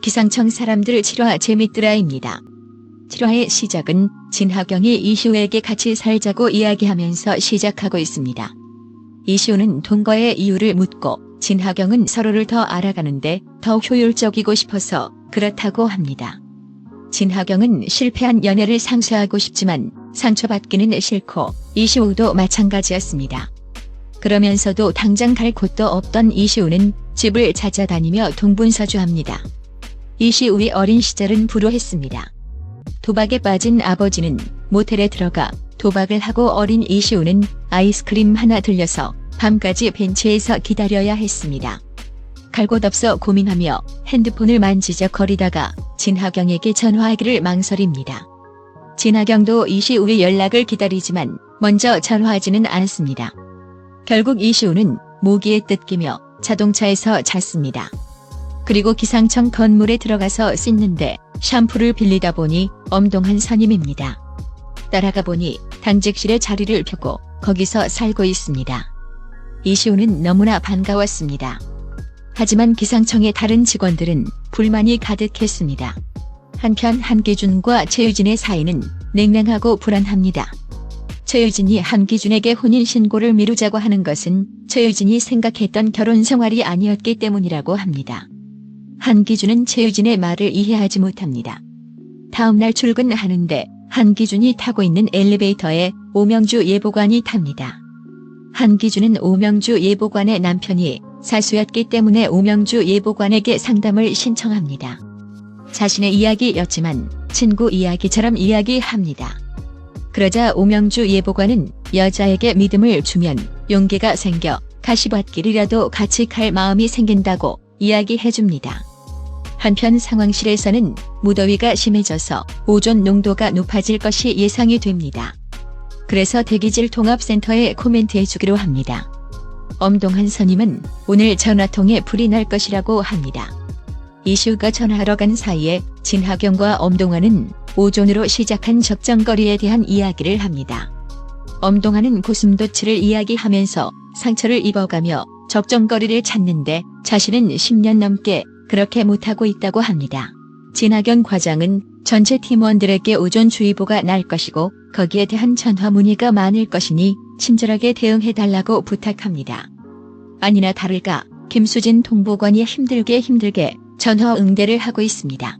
기상청 사람들 7화 재밌더라입니다. 7화의 시작은 진하경이 이시우에게 같이 살자고 이야기하면서 시작하고 있습니다. 이시우는 동거의 이유를 묻고 진하경은 서로를 더 알아가는데 더 효율적이고 싶어서 그렇다고 합니다. 진하경은 실패한 연애를 상쇄하고 싶지만 상처받기는 싫고 이시우도 마찬가지였습니다. 그러면서도 당장 갈 곳도 없던 이시우는 집을 찾아다니며 동분서주합니다. 이시우의 어린 시절은 불우했습니다. 도박에 빠진 아버지는 모텔에 들어가 도박을 하고 어린 이시우는 아이스크림 하나 들려서 밤까지 벤치에서 기다려야 했습니다. 갈 곳 없어 고민하며 핸드폰을 만지작거리다가 진하경에게 전화하기를 망설입니다. 진하경도 이시우의 연락을 기다리지만 먼저 전화하지는 않습니다. 결국 이시우는 모기에 뜯기며 자동차에서 잤습니다. 그리고 기상청 건물에 들어가서 씻는데 샴푸를 빌리다 보니 엄동한 선임입니다. 따라가 보니 당직실에 자리를 펴고 거기서 살고 있습니다. 이시우는 너무나 반가웠습니다. 하지만 기상청의 다른 직원들은 불만이 가득했습니다. 한편 한기준과 최유진의 사이는 냉랭하고 불안합니다. 최유진이 한기준에게 혼인신고를 미루자고 하는 것은 최유진이 생각했던 결혼 생활이 아니었기 때문이라고 합니다. 한기준은 최유진의 말을 이해하지 못합니다. 다음날 출근하는데 한기준이 타고 있는 엘리베이터에 오명주 예보관이 탑니다. 한기준은 오명주 예보관의 남편이 사수였기 때문에 오명주 예보관에게 상담을 신청합니다. 자신의 이야기였지만 친구 이야기처럼 이야기합니다. 그러자 오명주 예보관은 여자에게 믿음을 주면 용기가 생겨 가시밭길이라도 같이 갈 마음이 생긴다고 이야기해줍니다. 한편 상황실에서는 무더위가 심해져서 오존 농도가 높아질 것이 예상이 됩니다. 그래서 대기질 통합센터에 코멘트해주기로 합니다. 엄동한 선임은 오늘 전화통에 불이 날 것이라고 합니다. 이시우가 전화하러 간 사이에 진하경과 엄동한은 오존으로 시작한 적정거리에 대한 이야기를 합니다. 엄동한은 고슴도치를 이야기하면서 상처를 입어가며 적정거리를 찾는데 자신은 10년 넘게 그렇게 못하고 있다고 합니다. 진하경 과장은 전체 팀원들에게 오존주의보가 날 것이고 거기에 대한 전화 문의가 많을 것이니 친절하게 대응해달라고 부탁합니다. 아니나 다를까 김수진 통보관이 힘들게 전화 응대를 하고 있습니다.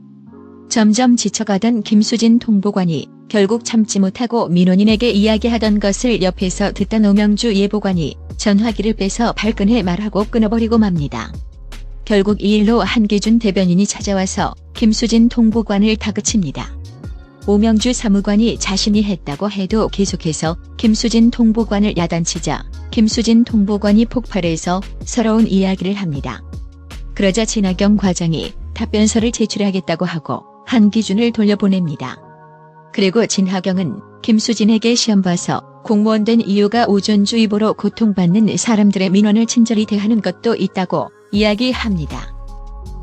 점점 지쳐가던 김수진 통보관이 결국 참지 못하고 민원인에게 이야기하던 것을 옆에서 듣던 오명주 예보관이 전화기를 빼서 발끈해 말하고 끊어버리고 맙니다. 결국 이 일로 한기준 대변인이 찾아와서 김수진 통보관을 다그칩니다. 오명주 사무관이 자신이 했다고 해도 계속해서 김수진 통보관을 야단치자 김수진 통보관이 폭발해서 서러운 이야기를 합니다. 그러자 진하경 과장이 답변서를 제출하겠다고 하고 한기준을 돌려보냅니다. 그리고 진하경은 김수진에게 시험 봐서 공무원 된 이유가 오존주의보로 고통받는 사람들의 민원을 친절히 대하는 것도 있다고 이야기합니다.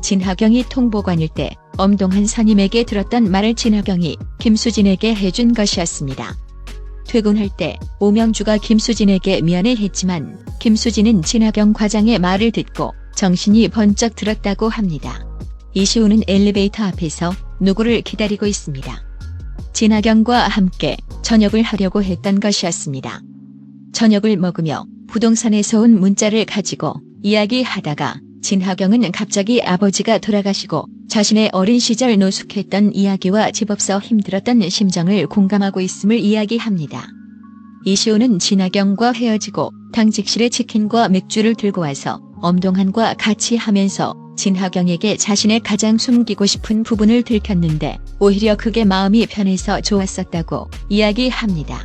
진하경이 통보관일 때 엄동한 선임에게 들었던 말을 진하경이 김수진에게 해준 것이었습니다. 퇴근할 때 오명주가 김수진에게 미안해했지만 김수진은 진하경 과장의 말을 듣고 정신이 번쩍 들었다고 합니다. 이시우는 엘리베이터 앞에서 누구를 기다리고 있습니다. 진하경과 함께 저녁을 하려고 했던 것이었습니다. 저녁을 먹으며 부동산에서 온 문자를 가지고 이야기하다가 진하경은 갑자기 아버지가 돌아가시고 자신의 어린 시절 노숙했던 이야기와 집 없어 힘들었던 심정을 공감하고 있음을 이야기합니다. 이시우는 진하경과 헤어지고 당직실에 치킨과 맥주를 들고 와서 엄동한과 같이 하면서 진하경에게 자신의 가장 숨기고 싶은 부분을 들켰는데 오히려 그게 마음이 편해서 좋았었다고 이야기합니다.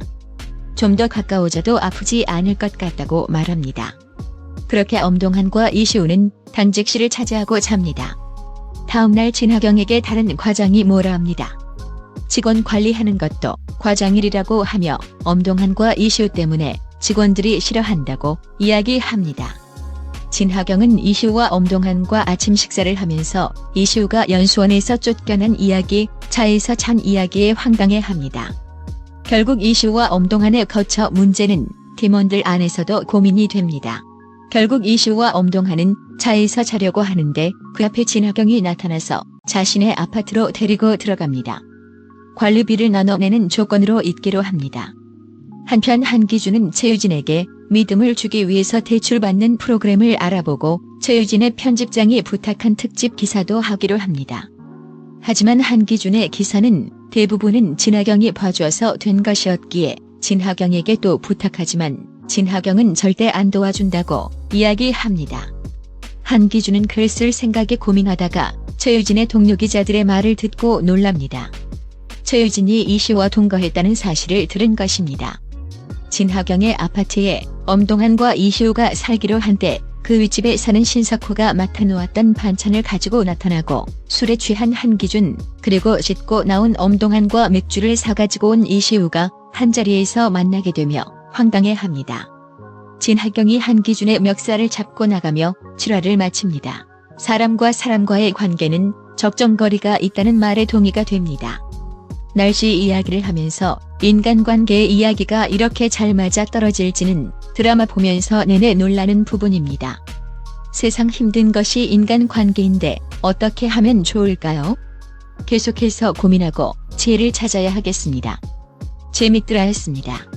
좀 더 가까워져도 아프지 않을 것 같다고 말합니다. 그렇게 엄동한과 이시우는 당직실을 차지하고 잡니다. 다음날 진하경에게 다른 과장이 뭐라 합니다. 직원 관리하는 것도 과장일이라고 하며 엄동한과 이시우 때문에 직원들이 싫어한다고 이야기합니다. 진하경은 이시우와 엄동한과 아침 식사를 하면서 이시우가 연수원에서 쫓겨난 이야기, 차에서 잔 이야기에 황당해합니다. 결국 이시우와 엄동한의 거처 문제는 팀원들 안에서도 고민이 됩니다. 결국 이시우와 엄동한은 차에서 자려고 하는데 그 앞에 진하경이 나타나서 자신의 아파트로 데리고 들어갑니다. 관리비를 나눠내는 조건으로 있기로 합니다. 한편 한기준은 최유진에게 믿음을 주기 위해서 대출받는 프로그램을 알아보고 최유진의 편집장이 부탁한 특집 기사도 하기로 합니다. 하지만 한기준의 기사는 대부분은 진하경이 봐줘서 된 것이었기에 진하경에게 또 부탁하지만 진하경은 절대 안 도와준다고 이야기합니다. 한기준은 글 쓸 생각에 고민하다가 최유진의 동료 기자들의 말을 듣고 놀랍니다. 최유진이 이씨와 동거했다는 사실을 들은 것입니다. 진하경의 아파트에 엄동환과 이시우가 살기로 한때 그 윗집에 사는 신석호가 맡아놓았던 반찬을 가지고 나타나고 술에 취한 한기준, 그리고 씻고 나온 엄동환과 맥주를 사가지고 온 이시우가 한자리에서 만나게 되며 황당해합니다. 진하경이 한기준의 멱살을 잡고 나가며 7화를 마칩니다. 사람과 사람과의 관계는 적정거리가 있다는 말에 동의가 됩니다. 날씨 이야기를 하면서 인간관계의 이야기가 이렇게 잘 맞아 떨어질지는 드라마 보면서 내내 놀라는 부분입니다. 세상 힘든 것이 인간관계인데 어떻게 하면 좋을까요? 계속해서 고민하고 지혜를 찾아야 하겠습니다. 재밌더라 했습니다.